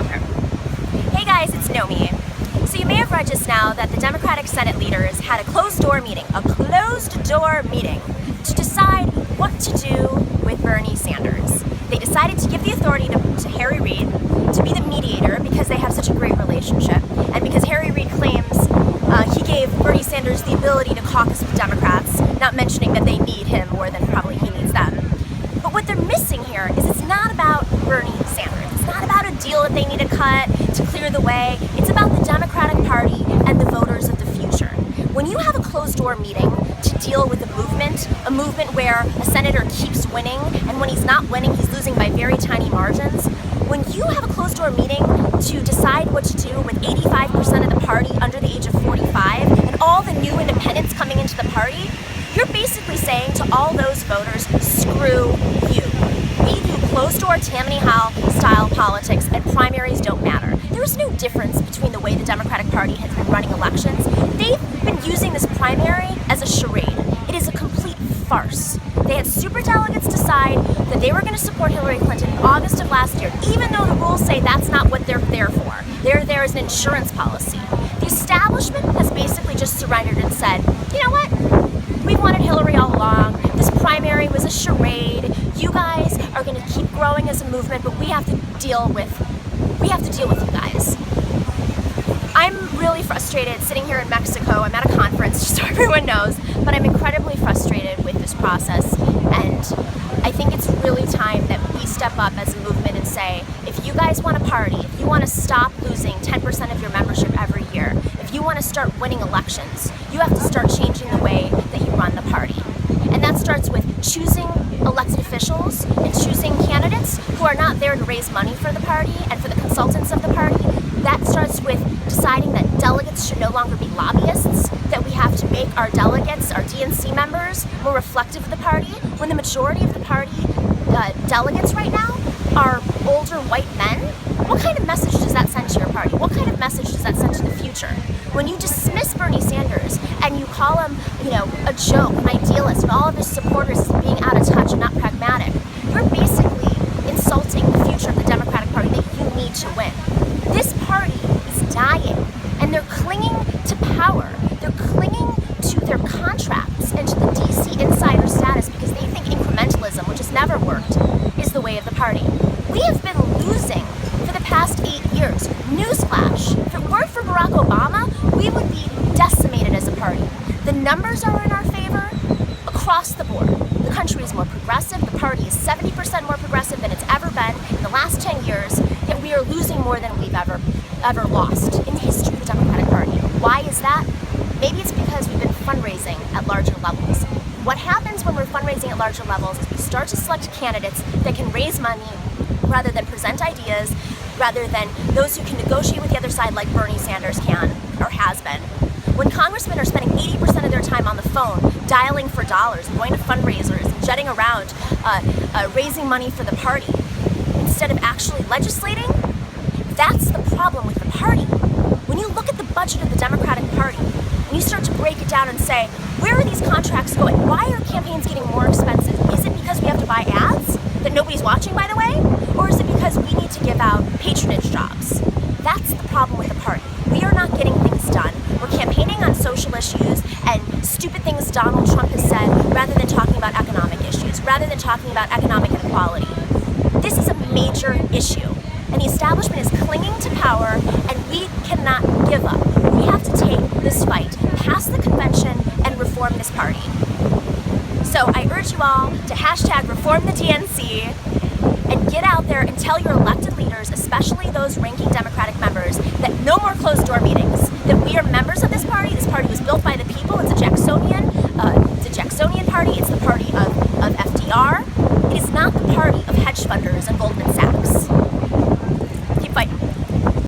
Okay. Hey guys, it's Nomi. So you may have read just now that the Democratic Senate leaders had a closed-door meeting to decide what to do with Bernie Sanders. They decided to give the authority to Harry Reid to be the mediator because they have such a great relationship, and because Harry Reid claims he gave Bernie Sanders the ability to caucus with Democrats, not mentioning that they need him more than probably he needs them. But what they're missing here is it's not about Bernie Sanders. It's not about a deal that they need to cut to clear the way. It's about the Democratic Party and the voters of the future. When you have a closed-door meeting to deal with a movement where a senator keeps winning, and when he's not winning, he's losing by very tiny margins, when you have a closed-door meeting to decide what to do with 85% of the party under the age of 45 and all the new independents coming into the party, you're basically saying to all those voters, screw you. We do closed-door Tammany Hall-style politics, and primaries don't matter. There is no difference between the way the Democratic Party has been running elections. They've been using this primary as a charade. It is a complete farce. They had superdelegates decide that they were going to support Hillary Clinton in August of last year, even though the rules say that's not what they're there for. They're there as an insurance policy. The establishment has basically just surrendered and said, you know what? We wanted Hillary all along. This primary was a charade. You guys are going to keep growing as a movement, but we have to deal with you guys. I'm really frustrated sitting here in Mexico. I'm at a conference, just so everyone knows, but I'm incredibly frustrated with this process, and I think it's really time that we step up as a movement and say, if you guys want to party, if you want to stop losing 10% of your membership every year, if you want to start winning elections, you have to start changing the way that you run the party. And that starts with choosing elected officials and choosing candidates who are not there to raise money for the party and for the consultants of the party. That starts with deciding that delegates should no longer be lobbyists, that we have to make our delegates, our DNC members, more reflective of the party, when the majority of the party delegates right now are older white men. What kind of message does that send to your party? What kind of message does that send to the future? When you dismiss Bernie Sanders and you call him, a joke, an idealist, and all of his supporters as being out of touch and not pragmatic, you're basically insulting the future of the Democratic Party that you need to win. This party is dying, and they're clinging to power. They're clinging to their contracts and to the DC insider status because they think incrementalism, which has never worked, is the way of the party. We have been losing for the past 8 years. Newsflash, if it weren't for Barack Obama, we would be decimated as a party. The numbers are in our favor across the board. The country is more progressive. The party is 70% more progressive than it's ever been in the last 10 years, yet we are losing more than we've ever lost in the history of the Democratic Party. Why is that? Maybe it's because we've been fundraising at larger levels. What happens when we're fundraising at larger levels is we start to select candidates that can raise money rather than present ideas, rather than those who can negotiate with the other side like Bernie Sanders can or has been. When congressmen are spending 80% of their time on the phone, dialing for dollars, and going to fundraisers, and jetting around, raising money for the party, instead of actually legislating, that's the problem with the party. When you look at the budget of the Democratic Party, and you start to break it down and say, where are these contracts going? Why are campaigns getting more expensive? Is it because we have to buy ads that nobody's watching, by the way? Or is it because we need to give out patronage jobs? That's the problem with the party. We are not getting things done. We're campaigning on social issues and stupid things Donald Trump has said rather than talking about economic issues, rather than talking about economic inequality. This is a major issue, and the establishment is clinging to power, and we cannot give up. We have to take this fight, pass the convention, and reform this party. So I urge you all to hashtag reform the DNC and get out there and tell your elected leaders, especially those ranking Democratic members, that no more closed-door meetings, that we are members of this party. This party was built by the people. It's a Jacksonian